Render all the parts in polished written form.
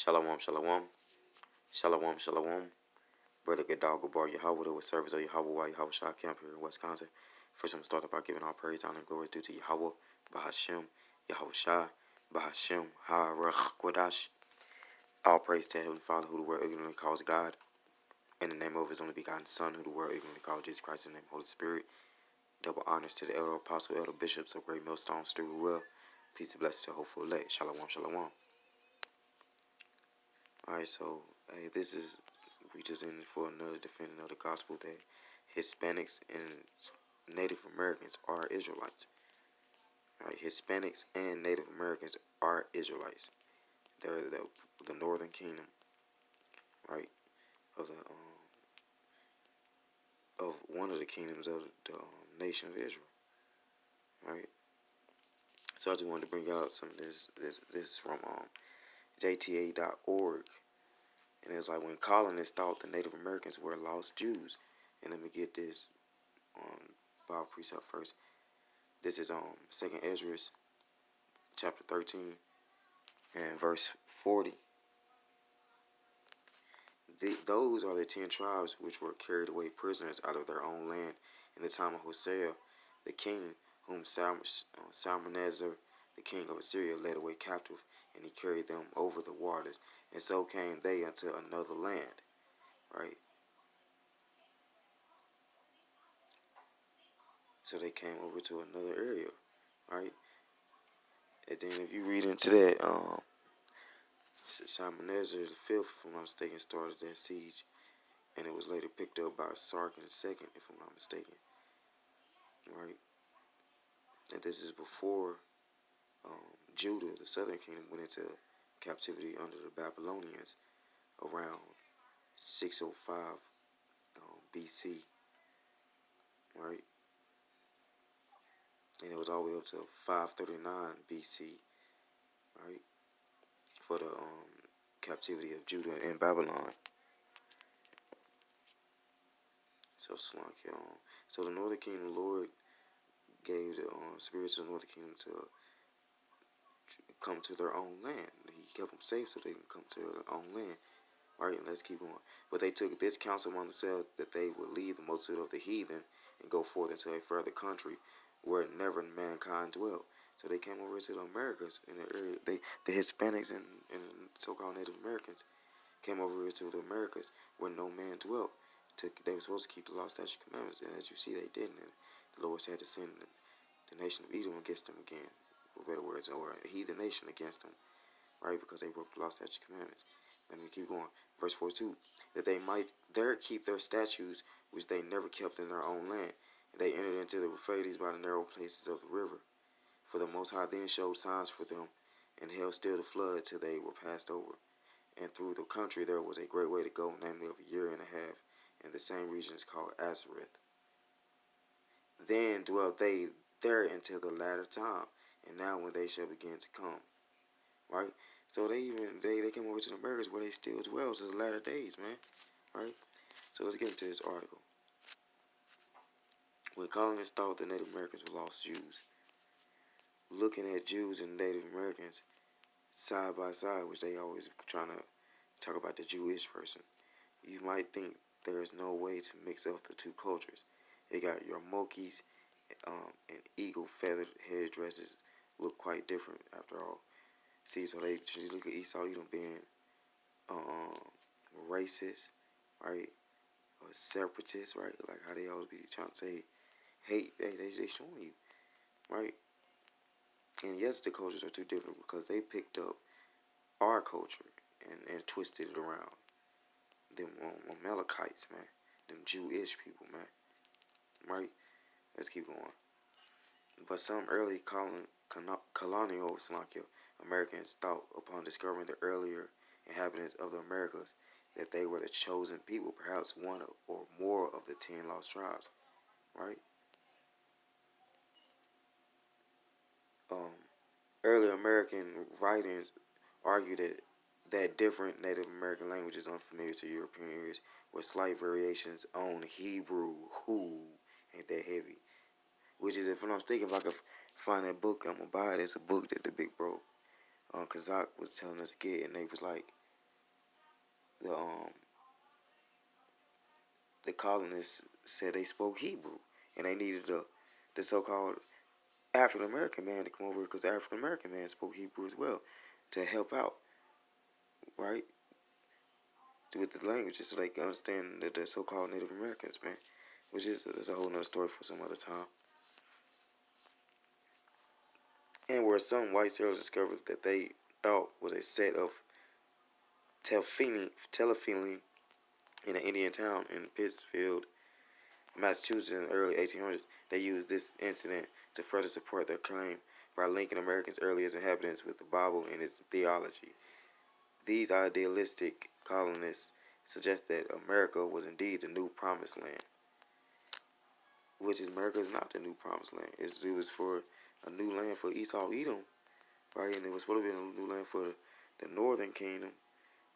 Shalom, shalom. Shalom, shalom. Brother Gadal Gabar Yahweh, with service of Yahweh while Yahweh Shah Camp here in Wisconsin. First, I'm going to start by giving all praise, honor, and glory due to Yahweh, Bahashem, Yahweh Shah, Bahashem, Ha-Rach, Quadash. All praise to Heavenly Father, who the world ignorantly calls God. In the name of His only begotten Son, who the world ignorantly calls Jesus Christ, in the name of Holy Spirit. Double honors to the elder apostle, elder bishops of Great Millstone, Stewart Will. Peace and blessings to hopeful elect. Shalom, shalom. Alright, so this is, we just ended for another defending of the gospel that Hispanics and Native Americans are Israelites. Alright, Hispanics and Native Americans are Israelites. They're the northern kingdom, right, of the of one of the kingdoms of the nation of Israel, right? So I just wanted to bring out some of this. This is from JTA.org. And it's like when colonists thought the Native Americans were lost Jews. And let me get this Bible precept first. This is 2nd Ezra, chapter 13, and verse 40. Those are the 10 tribes which were carried away prisoners out of their own land in the time of Hosea, the king, whom Salmanasar, the king of Assyria, led away captive, and he carried them over the waters. And so came they unto another land, right? So they came over to another area, right? And then if you read into that, Salmanasar the fifth, if I'm not mistaken, started that siege, and it was later picked up by Sargon the second, if I'm not mistaken, right? And this is before Judah, the southern kingdom, went into captivity under the Babylonians around 605 BC, right? And it was all the way up to 539 BC, right, for the captivity of Judah in Babylon. So so the northern kingdom, Lord gave the spirits of the northern kingdom to come to their own land. He kept them safe so they can come to their own land. Right, and let's keep going. But they took this counsel among themselves that they would leave the multitude of the heathen and go forth into a further country where never mankind dwelt. So they came over to the Americas in the area. The Hispanics and so-called Native Americans came over to the Americas where no man dwelt. They were supposed to keep the law, statutes, commandments, and as you see, they didn't. And the Lord had to send the nation of Edom against them again, for better words, or a heathen nation against them, right? Because they broke the law, statutes, commandments. Let me keep going. Verse 42, that they might there keep their statutes, which they never kept in their own land. And they entered into the Euphrates by the narrow places of the river. For the Most High then showed signs for them, and held still the flood till they were passed over. And through the country there was a great way to go, namely of a year and a half, and the same region is called Azareth. Then dwelt they there until the latter time, and now when they shall begin to come. Right? So they came over to the Americas where they still dwell to the latter days, man. Right? So let's get into this article. When colonists thought the Native Americans were lost Jews, looking at Jews and Native Americans side by side, which they always trying to talk about the Jewish person, you might think there is no way to mix up the two cultures. They got your Mokis and eagle feathered head dresses look quite different after all. See, so they just look at Esau Edom being racist, right? Or separatist, right? Like how they always be trying to say hate. They showing you, right? And yes, the cultures are too different because they picked up our culture and twisted it around. Them Amalekites, man. Them Jewish people, man. Right? Let's keep going. But some early colonial Americans thought upon discovering the earlier inhabitants of the Americas that they were the chosen people, perhaps one or more of the 10 lost tribes, right? Early American writings argue that different Native American languages unfamiliar to European ears with slight variations on Hebrew, who ain't that heavy, which is, if I'm not mistaken, if I could find that book, I'm gonna buy it. It's a book that the big bro Kazak was telling us to get, and they was like, the the colonists said they spoke Hebrew, and they needed the so-called African American man to come over because the African American man spoke Hebrew as well to help out, right, with the languages so they can understand the so-called Native Americans, man. Which is that's a whole nother story for some other time. And where some white sailors discovered that they thought was a set of telephiling in an Indian town in Pittsfield, Massachusetts in the early 1800s, they used this incident to further support their claim by linking Americans' earliest inhabitants with the Bible and its theology. These idealistic colonists suggest that America was indeed the new promised land, which is America is not the new promised land. It was for a new land for Esau Edom, right? And it was supposed to be a new land for the northern kingdom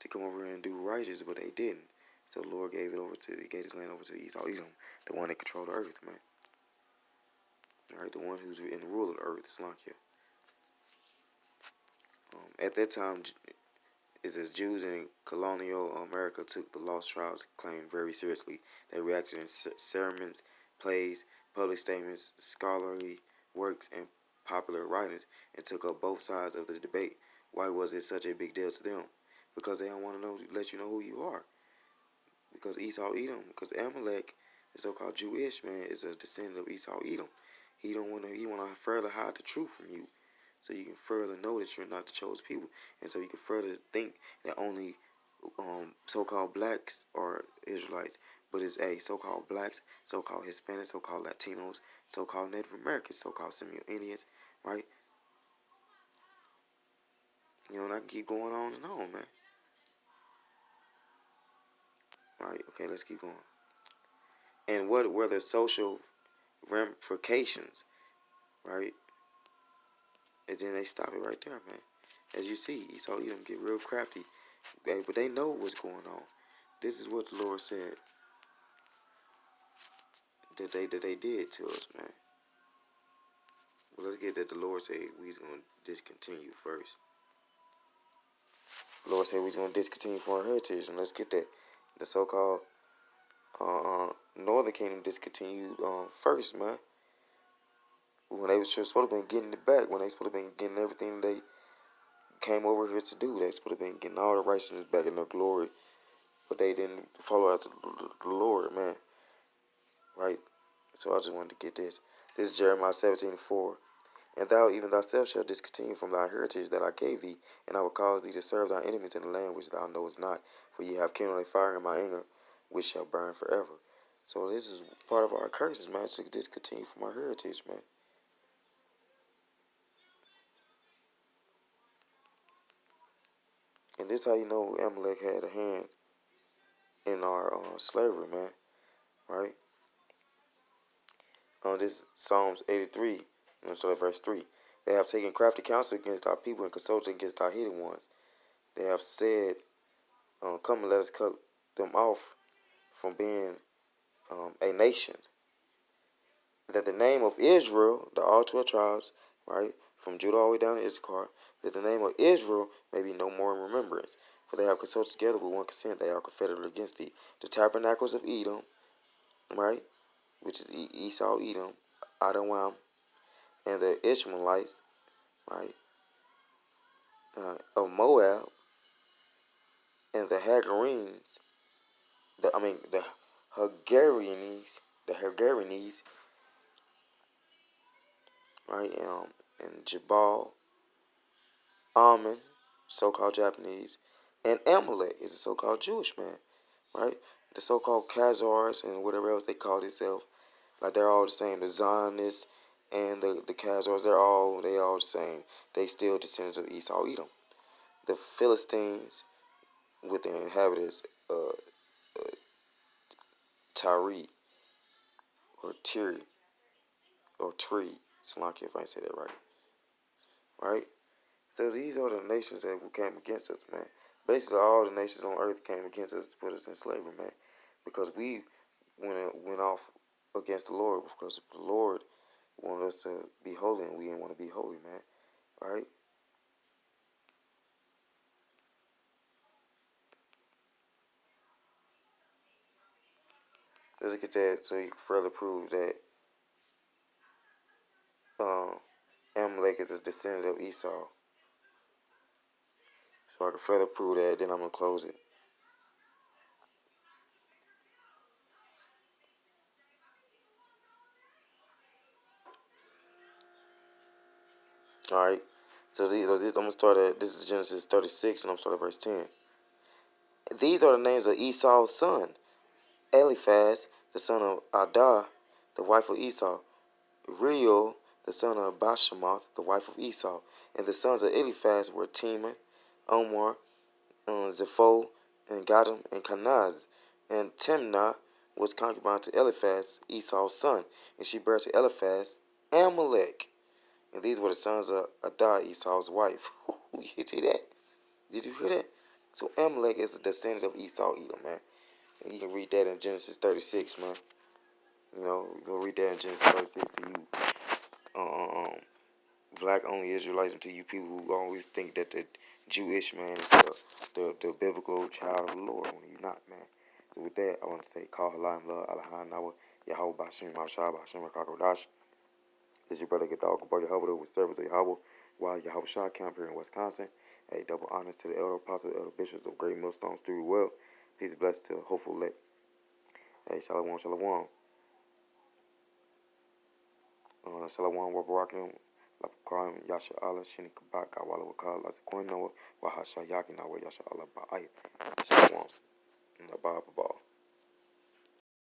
to come over and do righteous, but they didn't. So the Lord gave this land over to Esau Edom, the one that controlled the earth, man. All right, the one who's in the rule of the earth, Slakia. At that time, it says Jews in colonial America took the lost tribes claim very seriously. They reacted in sermons, plays, public statements, scholarly works, and popular writings, and took up both sides of the debate. Why was it such a big deal to them? Because they don't want to let you know who you are. Because Esau Edom, because Amalek, the so-called Jewish man, is a descendant of Esau Edom. He want to further hide the truth from you, so you can further know that you're not the chosen people, and so you can further think that only so-called blacks are Israelites, but it's so-called blacks, so-called Hispanics, so-called Latinos, so-called Native Americans, so-called Seminole Indians, right? You know, and I can keep going on and on, man. All right, okay, let's keep going. And what were the social ramifications, right? And then they stop it right there, man. As you see, Esau Edom get real crafty, but they know what's going on. This is what the Lord said that they did to us, man. Well, let's get that the Lord said we's gonna discontinue first. The Lord said we's gonna discontinue foreign heritage, and let's get that the so-called Northern Kingdom discontinued first, man. When they were supposed to have been getting it back, when they supposed to have been getting everything they came over here to do, they supposed to have been getting all the righteousness back in their glory, but they didn't follow after the Lord, man. Right? So I just wanted to get this. This is Jeremiah 17:4. And thou even thyself shalt discontinue from thy heritage that I gave thee, and I will cause thee to serve thy enemies in the land which thou knowest not. For ye have kindled a fire in my anger, which shall burn forever. So this is part of our curses, man, to discontinue from our heritage, man. And this how you know Amalek had a hand in our slavery, man. Right? This Psalms 83, so verse 3. They have taken crafty counsel against our people and consulted against our hidden ones. They have said, come and let us cut them off from being a nation. That the name of Israel, the all 12 tribes, right, from Judah all the way down to Issachar, that the name of Israel may be no more in remembrance. For they have consulted together with one consent, they are confederate against thee. The tabernacles of Edom, right, which is Esau, Edom, Adawam, and the Ishmaelites, right, of Moab, and the Hagarenes, the Hagarenes, right, and Jabal, Ammon, so-called Japanese, and Amalek is a so-called Jewish man, right? The so-called Khazars and whatever else they call themselves, like they're all the same. The Zionists and the Khazars, they all the same. They still descendants of Esau, Edom. The Philistines with their inhabitants, Tyre or Tyre or Tree. It's like if I say that right, right? So these are the nations that came against us, man. Basically, all the nations on earth came against us to put us in slavery, man. Because we went off against the Lord, because the Lord wanted us to be holy, and we didn't want to be holy, man. Right? Let's look at that so you can further prove that um, Amalek is a descendant of Esau. So I can further prove that, then I'm going to close it. Alright, so I'm going to start at, this is Genesis 36, and I'm going to start at verse 10. These are the names of Esau's son: Eliphaz, the son of Adah, the wife of Esau; Reuel, the son of Bashemoth, the wife of Esau. And the sons of Eliphaz were Teman, Omar, Zepho, and Gatam, and Kanaz. And Timnah was concubine to Eliphaz, Esau's son, and she bare to Eliphaz Amalek. And these were the sons of Adah, Esau's wife. You see that? Did you hear that? So Amalek is a descendant of Esau, Edom, man. And you can read that in Genesis 36, man. You know, you can read that in Genesis 36 to you. Black only Israelites, and to you people who always think that the Jewish man is the biblical child of the Lord when he's not, man. So with that, I want to say, call Halah and love, Allah Nawa, Yahweh Bashim, Mashah, Bashim, Rakakodash. This is your brother Gadal Gabar Yahweh with service of Yahweh, while Yahweh Shah camp here in Wisconsin. Hey, double honors to the elder apostles, elder bishops of Great Millstones through well. Peace and blessings to the hopeful elect. Hey, Shalom, Shalom. Shalom, Wabarakim, Lapakarim, Yasha Allah, Shini Kabak, Awala Wakal, Lazakoino, Wahasha Yakinawa, Yasha Allah Ba'ayat. Shalom. Baba.